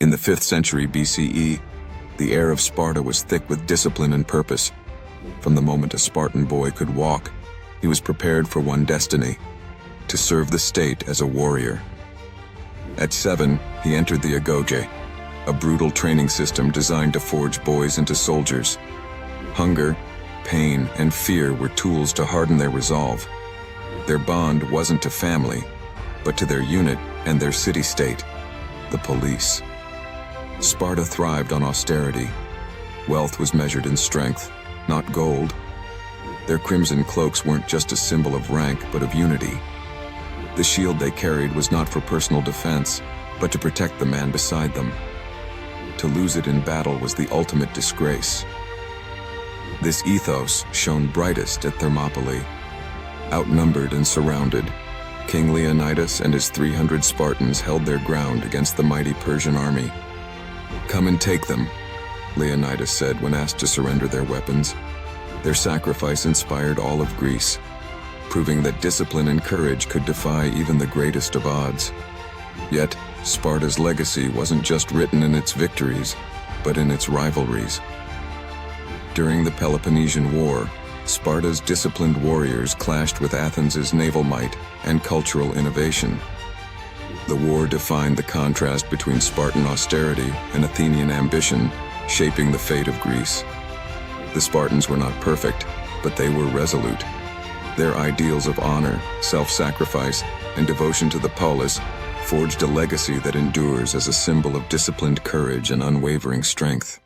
In the 5th century BCE, the air of Sparta was thick with discipline and purpose. From the moment a Spartan boy could walk, he was prepared for one destiny: to serve the state as a warrior. At 7, he entered the agoge, a brutal training system designed to forge boys into soldiers. Hunger, pain, and fear were tools to harden their resolve. Their bond wasn't to family, but to their unit and their city-state, the police. Sparta thrived on austerity. Wealth was measured in strength, not gold. Their crimson cloaks weren't just a symbol of rank, but of unity. The shield they carried was not for personal defense, but to protect the man beside them. To lose it in battle was the ultimate disgrace. This ethos shone brightest at Thermopylae. Outnumbered and surrounded, King Leonidas and his 300 Spartans held their ground against the mighty Persian army. "Come and take them," Leonidas said when asked to surrender their weapons. Their sacrifice inspired all of Greece, proving that discipline and courage could defy even the greatest of odds. Yet, Sparta's legacy wasn't just written in its victories, but in its rivalries. During the Peloponnesian War, Sparta's disciplined warriors clashed with Athens' naval might and cultural innovation. The war defined the contrast between Spartan austerity and Athenian ambition, shaping the fate of Greece. The Spartans were not perfect, but they were resolute. Their ideals of honor, self-sacrifice, and devotion to the polis forged a legacy that endures as a symbol of disciplined courage and unwavering strength.